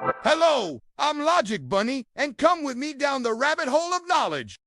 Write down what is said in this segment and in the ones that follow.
Hello, I'm Logic Bunny, and come with me down the rabbit hole of knowledge.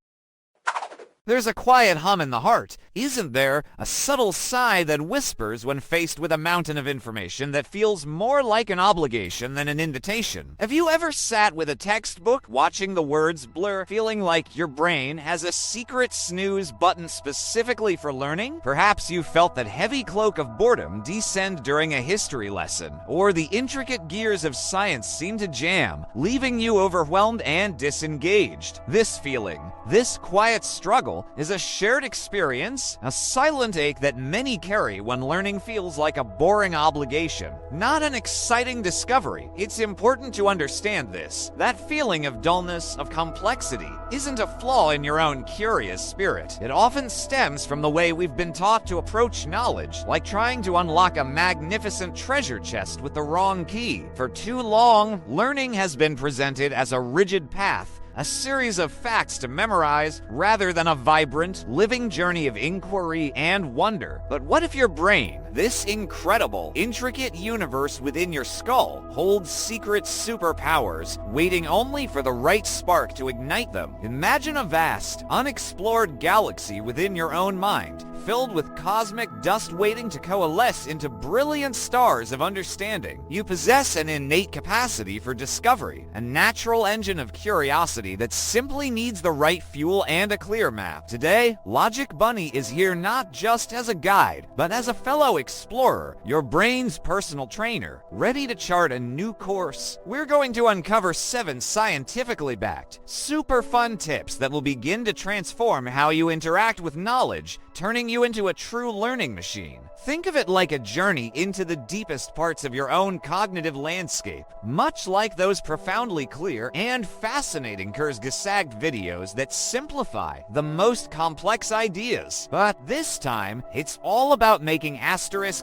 There's a quiet hum in the heart, isn't there? A subtle sigh that whispers when faced with a mountain of information that feels more like an obligation than an invitation. Have you ever sat with a textbook, watching the words blur, feeling like your brain has a secret snooze button specifically for learning? Perhaps you felt that heavy cloak of boredom descend during a history lesson, or the intricate gears of science seem to jam, leaving you overwhelmed and disengaged. This feeling, this quiet struggle, is a shared experience, a silent ache that many carry when learning feels like a boring obligation, not an exciting discovery. It's important to understand this. That feeling of dullness, of complexity, isn't a flaw in your own curious spirit. It often stems from the way we've been taught to approach knowledge, like trying to unlock a magnificent treasure chest with the wrong key. For too long, learning has been presented as a rigid path, a series of facts to memorize rather than a vibrant, living journey of inquiry and wonder. But what if your brain, this incredible, intricate universe within your skull, holds secret superpowers, waiting only for the right spark to ignite them? Imagine a vast, unexplored galaxy within your own mind, filled with cosmic dust waiting to coalesce into brilliant stars of understanding. You possess an innate capacity for discovery, a natural engine of curiosity that simply needs the right fuel and a clear map. Today, Logic Bunny is here not just as a guide, but as a fellow explorer, your brain's personal trainer, ready to chart a new course. We're going to uncover 7 scientifically backed, super fun tips that will begin to transform how you interact with knowledge, turning you into a true learning machine. Think of it like a journey into the deepest parts of your own cognitive landscape, much like those profoundly clear and fascinating Kurzgesagt videos that simplify the most complex ideas. But this time, it's all about making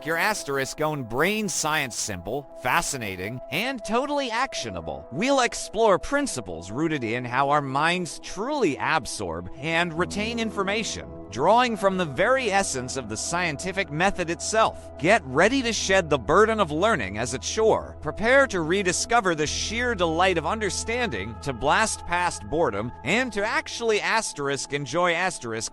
your asterisk own brain science simple, fascinating, and totally actionable. We'll explore principles rooted in how our minds truly absorb and retain information, drawing from the very essence of the scientific method itself. Get ready to shed the burden of learning as a chore. Prepare to rediscover the sheer delight of understanding, to blast past boredom, and to actually enjoy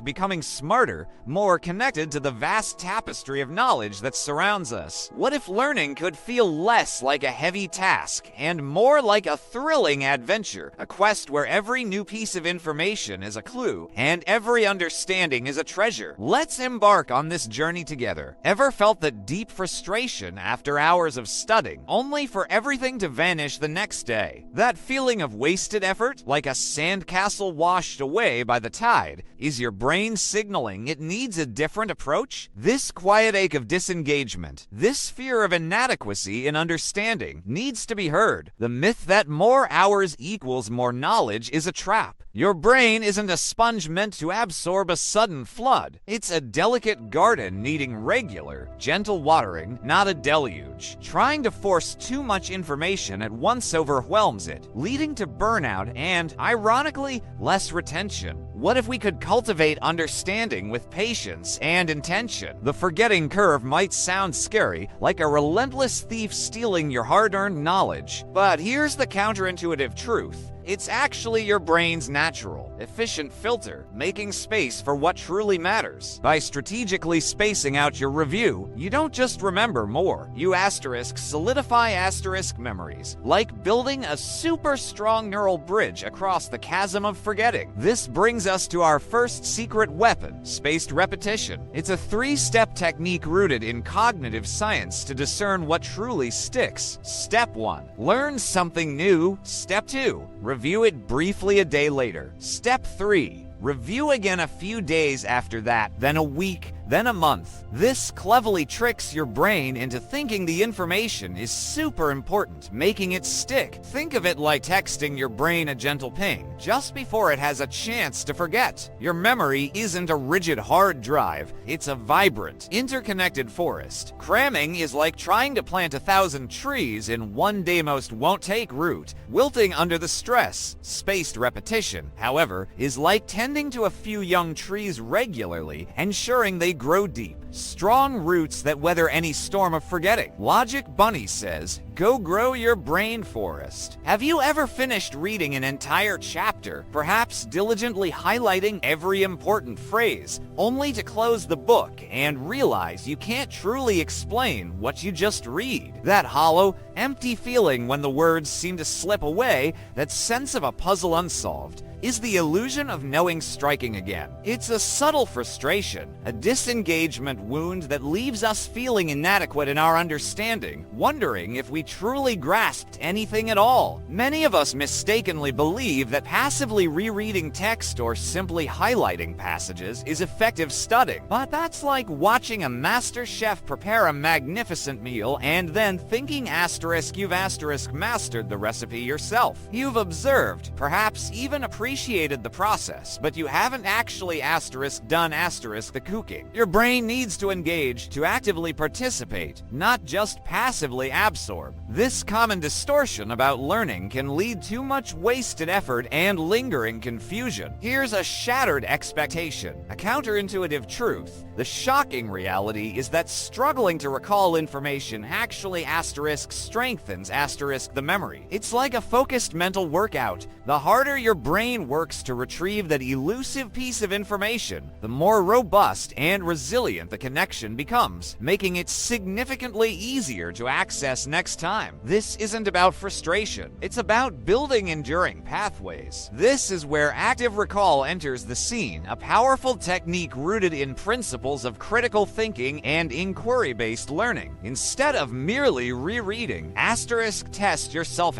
becoming smarter, more connected to the vast tapestry of knowledge that surrounds us. What if learning could feel less like a heavy task and more like a thrilling adventure, a quest where every new piece of information is a clue and every understanding is a treasure? Let's embark on this journey together. Ever felt that deep frustration after hours of studying, only for everything to vanish the next day? That feeling of wasted effort, like a sandcastle washed away by the tide? Is your brain signaling it needs a different approach? This quiet ache of disengagement, this fear of inadequacy in understanding, needs to be heard. The myth that more hours equals more knowledge is a trap. Your brain isn't a sponge meant to absorb a sudden flood. It's a delicate garden needing regular, gentle watering, not a deluge. Trying to force too much information at once overwhelms it, leading to burnout and, ironically, less retention. What if we could cultivate understanding with patience and intention? The forgetting curve might sound scary, like a relentless thief stealing your hard-earned knowledge. But here's the counterintuitive truth. It's actually your brain's natural, efficient filter, making space for what truly matters. By strategically spacing out your review, you don't just remember more, you solidify memories, like building a super strong neural bridge across the chasm of forgetting. This brings us to our first secret weapon, spaced repetition. It's a 3-step technique rooted in cognitive science to discern what truly sticks. Step 1, learn something new. Step 2, review it briefly a day later. Step 3, review again a few days after that, then a week, then a month. This cleverly tricks your brain into thinking the information is super important, making it stick. Think of it like texting your brain a gentle ping, just before it has a chance to forget. Your memory isn't a rigid hard drive, it's a vibrant, interconnected forest. Cramming is like trying to plant 1,000 trees in one day. Most won't take root, wilting under the stress. Spaced repetition, however, is like tending to a few young trees regularly, ensuring they grow deep, strong roots that weather any storm of forgetting. Logic Bunny says, go grow your brain forest. Have you ever finished reading an entire chapter, perhaps diligently highlighting every important phrase, only to close the book and realize you can't truly explain what you just read? That hollow, empty feeling when the words seem to slip away, that sense of a puzzle unsolved, is the illusion of knowing striking again. It's a subtle frustration, a disengagement wound that leaves us feeling inadequate in our understanding, wondering if we truly grasped anything at all. Many of us mistakenly believe that passively rereading text or simply highlighting passages is effective studying, but that's like watching a master chef prepare a magnificent meal and then thinking you've mastered the recipe yourself. You've observed, perhaps even appreciated the process, but you haven't actually done the cooking. Your brain needs to engage, to actively participate, not just passively absorb. This common distortion about learning can lead to much wasted effort and lingering confusion. Here's a shattered expectation, a counterintuitive truth. The shocking reality is that struggling to recall information actually strengthens the memory. It's like a focused mental workout. The harder your brain works to retrieve that elusive piece of information, the more robust and resilient the connection becomes, making it significantly easier to access next time. This isn't about frustration. It's about building enduring pathways. This is where active recall enters the scene, a powerful technique rooted in principles of critical thinking and inquiry-based learning. Instead of merely rereading, test yourself,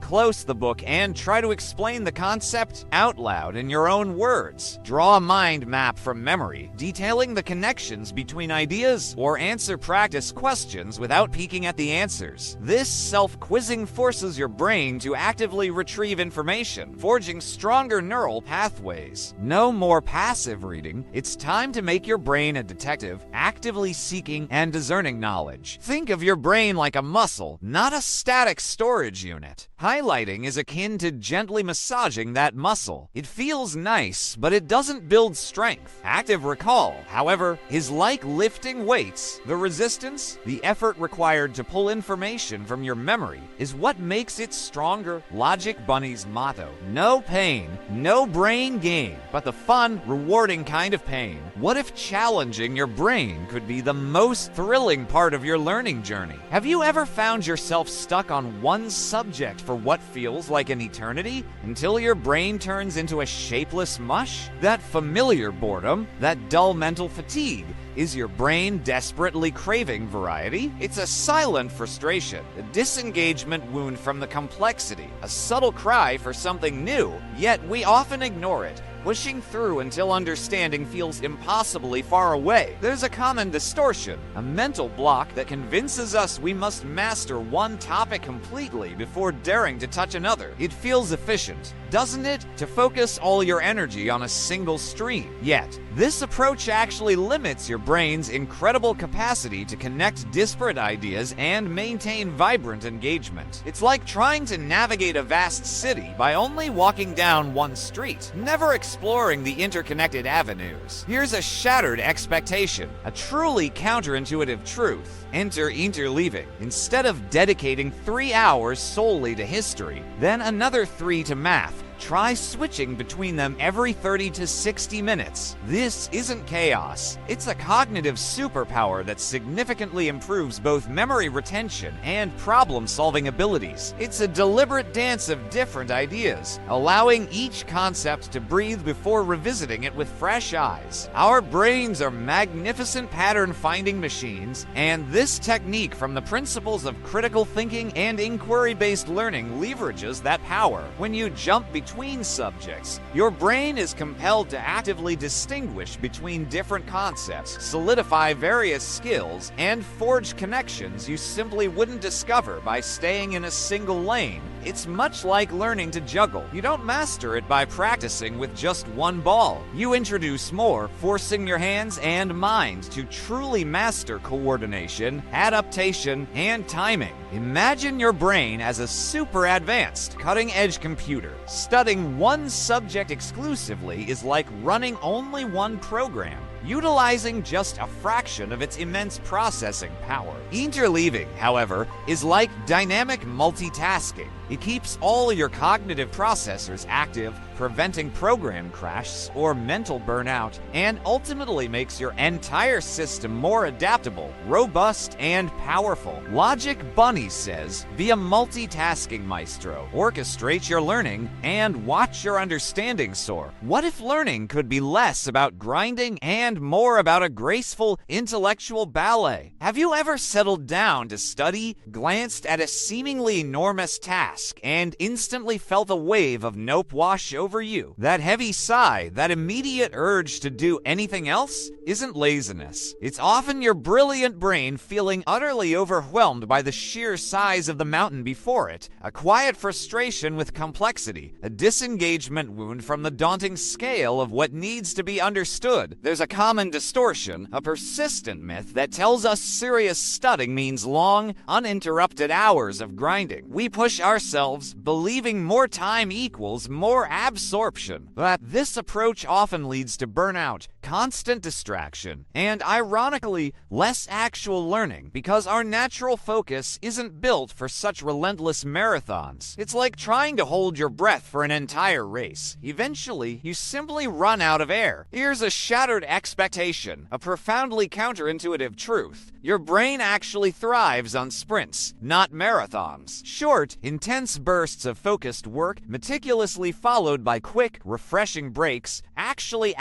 close the book and try to explain the concept out loud in your own words. Draw a mind map from memory, detailing the connections between ideas, or answer practice questions without peeking at the answers. This self-quizzing forces your brain to actively retrieve information, forging stronger neural pathways. No more passive reading. It's time to make your brain a detective, actively seeking and discerning knowledge. Think of your brain like a muscle, not a static storage unit. Highlighting is akin to gently massaging that muscle. It feels nice, but it doesn't build strength. Active recall, however, is like lifting weights. The resistance, the effort required to pull information from your memory, is what makes it stronger. Logic Bunny's motto: no pain, no brain gain, but the fun, rewarding kind of pain. What if challenging your brain could be the most thrilling part of your learning journey? Have you ever found yourself stuck on one subject for what feels like an eternity, until your brain turns into a shapeless mush? That familiar boredom, that dull mental fatigue, is your brain desperately craving variety? It's a silent frustration, a disengagement wound from the complexity, a subtle cry for something new, yet we often ignore it, pushing through until understanding feels impossibly far away. There's a common distortion, a mental block that convinces us we must master one topic completely before daring to touch another. It feels efficient, doesn't it, to focus all your energy on a single stream? Yet, this approach actually limits your brain's incredible capacity to connect disparate ideas and maintain vibrant engagement. It's like trying to navigate a vast city by only walking down one street, never exploring the interconnected avenues. Here's a shattered expectation, a truly counterintuitive truth. Enter interleaving. Instead of dedicating 3 hours solely to history, then another 3 to math, try switching between them every 30 to 60 minutes. This isn't chaos. It's a cognitive superpower that significantly improves both memory retention and problem-solving abilities. It's a deliberate dance of different ideas, allowing each concept to breathe before revisiting it with fresh eyes. Our brains are magnificent pattern-finding machines, and this technique from the principles of critical thinking and inquiry-based learning leverages that power. When you jump between subjects, your brain is compelled to actively distinguish between different concepts, solidify various skills, and forge connections you simply wouldn't discover by staying in a single lane. It's much like learning to juggle. You don't master it by practicing with just one ball. You introduce more, forcing your hands and mind to truly master coordination, adaptation, and timing. Imagine your brain as a super advanced, cutting-edge computer. Studying one subject exclusively is like running only one program. utilizing just a fraction of its immense processing power. Interleaving, however, is like dynamic multitasking. It keeps all your cognitive processors active, preventing program crashes or mental burnout, and ultimately makes your entire system more adaptable, robust, and powerful. Logic Bunny says, be a multitasking maestro, orchestrate your learning, and watch your understanding soar. What if learning could be less about grinding and more about a graceful intellectual ballet? Have you ever settled down to study, glanced at a seemingly enormous task, and instantly felt a wave of nope wash over you? That heavy sigh, that immediate urge to do anything else, isn't laziness. It's often your brilliant brain feeling utterly overwhelmed by the sheer size of the mountain before it, a quiet frustration with complexity, a disengagement wound from the daunting scale of what needs to be understood. There's a common distortion, a persistent myth that tells us serious studying means long, uninterrupted hours of grinding. We push ourselves, believing more time equals more absorption. But this approach often leads to burnout, constant distraction, and ironically, less actual learning because our natural focus isn't built for such relentless marathons. It's like trying to hold your breath for an entire race. Eventually, you simply run out of air. Here's a shattered expectation, a profoundly counterintuitive truth. Your brain actually thrives on sprints, not marathons. Short, intense bursts of focused work, meticulously followed by quick, refreshing breaks, actually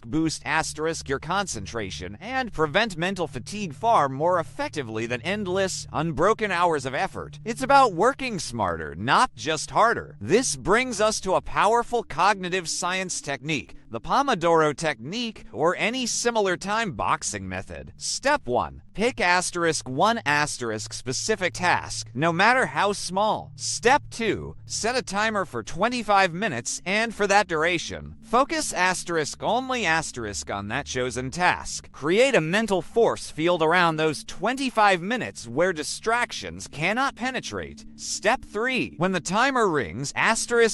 boost your concentration and prevent mental fatigue far more effectively than endless, unbroken hours of effort. It's about working smarter, not just harder. This brings us to a powerful cognitive science technique, the Pomodoro technique, or any similar time boxing method. Step 1. Pick *1 specific task, no matter how small. Step 2. Set a timer for 25 minutes, and for that duration, focus only on that chosen task. Create a mental force field around those 25 minutes where distractions cannot penetrate. Step 3. When the timer rings,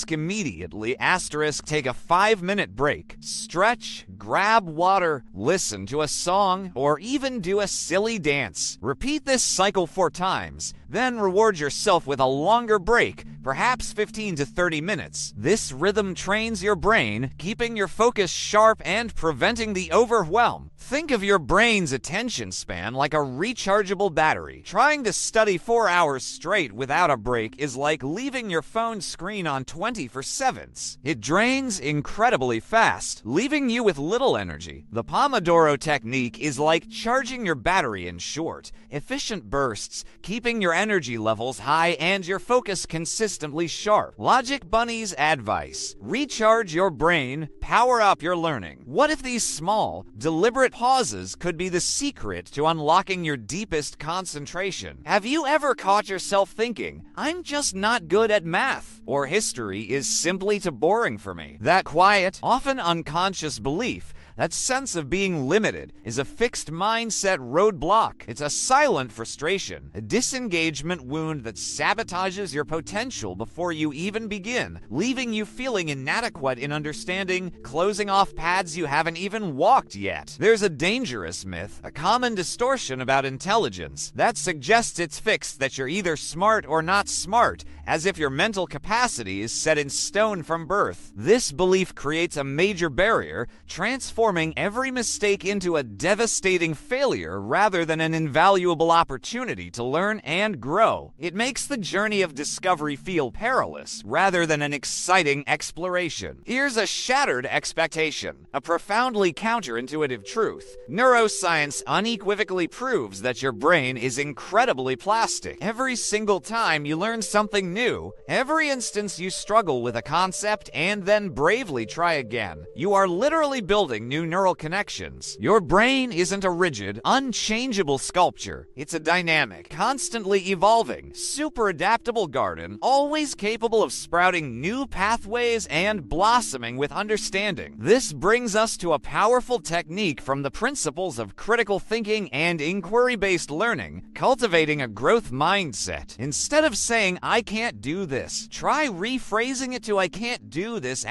immediately take a 5-minute break. Stretch, grab water, listen to a song, or even do a silly dance. Repeat this cycle 4 times. Then reward yourself with a longer break, perhaps 15 to 30 minutes. This rhythm trains your brain, keeping your focus sharp and preventing the overwhelm. Think of your brain's attention span like a rechargeable battery. Trying to study 4 hours straight without a break is like leaving your phone screen on 20/7. It drains incredibly fast, leaving you with little energy. The Pomodoro technique is like charging your battery in short, efficient bursts, keeping your energy levels high and your focus consistently sharp. Logic Bunny's advice: recharge your brain, power up your learning. What if these small, deliberate pauses could be the secret to unlocking your deepest concentration? Have you ever caught yourself thinking, I'm just not good at math, or history is simply too boring for me? That quiet, often unconscious belief, that sense of being limited, is a fixed mindset roadblock. It's a silent frustration, a disengagement wound that sabotages your potential before you even begin, leaving you feeling inadequate in understanding, closing off paths you haven't even walked yet. There's a dangerous myth, a common distortion about intelligence, that suggests it's fixed, that you're either smart or not smart, as if your mental capacity is set in stone from birth. This belief creates a major barrier, transforming every mistake into a devastating failure rather than an invaluable opportunity to learn and grow. It makes the journey of discovery feel perilous rather than an exciting exploration. Here's a shattered expectation, a profoundly counterintuitive truth. Neuroscience unequivocally proves that your brain is incredibly plastic. Every single time you learn something new, every instance you struggle with a concept and then bravely try again, you are literally building new neural connections. Your brain isn't a rigid, unchangeable sculpture. It's a dynamic, constantly evolving, super adaptable garden, always capable of sprouting new pathways and blossoming with understanding. This brings us to a powerful technique from the principles of critical thinking and inquiry-based learning, cultivating a growth mindset. Instead of saying, I can't do this, try rephrasing it to I can't do this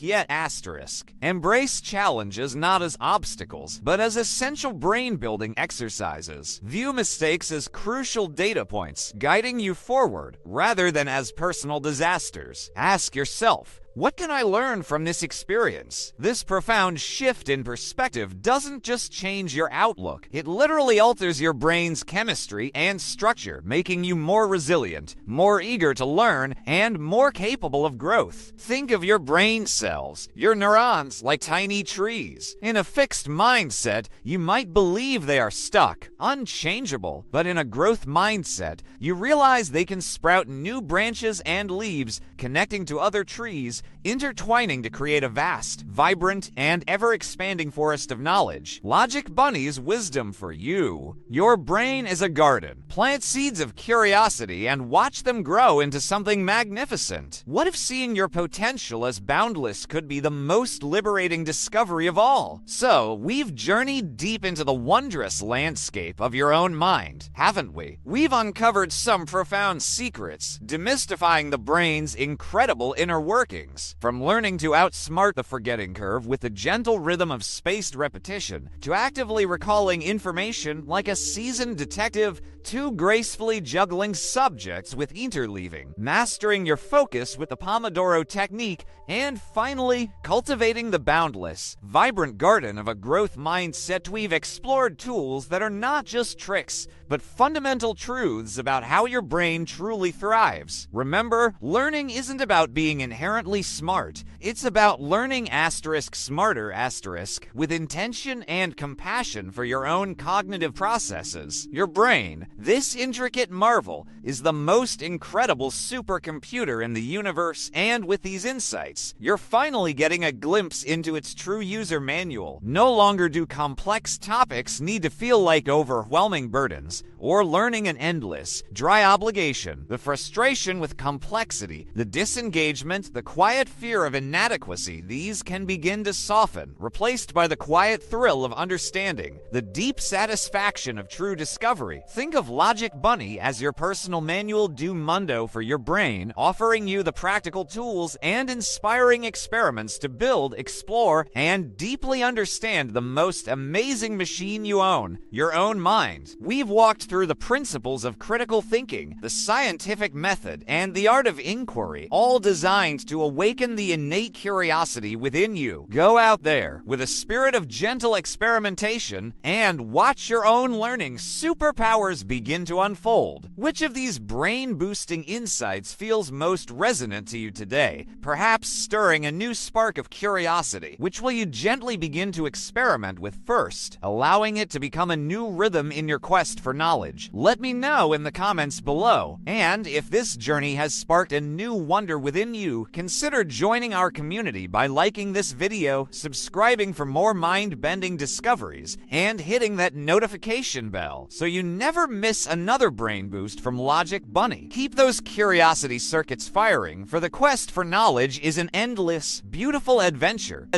*yet*. Embrace challenge challenges not as obstacles, but as essential brain-building exercises. View mistakes as crucial data points, guiding you forward, rather than as personal disasters. Ask yourself, what can I learn from this experience? This profound shift in perspective doesn't just change your outlook, it literally alters your brain's chemistry and structure, making you more resilient, more eager to learn, and more capable of growth. Think of your brain cells, your neurons, like tiny trees. In a fixed mindset, you might believe they are stuck, unchangeable, but in a growth mindset, you realize they can sprout new branches and leaves, connecting to other trees, intertwining to create a vast, vibrant, and ever-expanding forest of knowledge. Logic Bunny's wisdom for you. Your brain is a garden. Plant seeds of curiosity and watch them grow into something magnificent. What if seeing your potential as boundless could be the most liberating discovery of all? So, we've journeyed deep into the wondrous landscape of your own mind, haven't we? We've uncovered some profound secrets, demystifying the brain's incredible inner workings. From learning to outsmart the forgetting curve with the gentle rhythm of spaced repetition, to actively recalling information like a seasoned detective, to gracefully juggling subjects with interleaving, mastering your focus with the Pomodoro technique, and finally, cultivating the boundless, vibrant garden of a growth mindset. We've explored tools that are not just tricks, but fundamental truths about how your brain truly thrives. Remember, learning isn't about being inherently smart. It's about learning smarter with intention and compassion for your own cognitive processes. Your brain, this intricate marvel, is the most incredible supercomputer in the universe, and with these insights, you're finally getting a glimpse into its true user manual. No longer do complex topics need to feel like overwhelming burdens, or learning an endless, dry obligation. The frustration with complexity, the disengagement, the quiet fear of inadequacy, these can begin to soften, replaced by the quiet thrill of understanding, the deep satisfaction of true discovery. Think of Logic Bunny as your personal manual do mundo for your brain, offering you the practical tools and inspiring experiments to build, explore, and deeply understand the most amazing machine you own, your own mind. We've walked through the principles of critical thinking, the scientific method, and the art of inquiry, all designed to awaken the innate curiosity within you. Go out there with a spirit of gentle experimentation and watch your own learning superpowers begin to unfold. Which of these brain-boosting insights feels most resonant to you today, perhaps stirring a new spark of curiosity? Which will you gently begin to experiment with first, allowing it to become a new rhythm in your quest for knowledge? Let me know in the comments below. And if this journey has sparked a new wonder within you, consider joining our community by liking this video, subscribing for more mind-bending discoveries, and hitting that notification bell so you never miss another brain boost from Logic Bunny. Keep those curiosity circuits firing, for the quest for knowledge is an endless, beautiful adventure.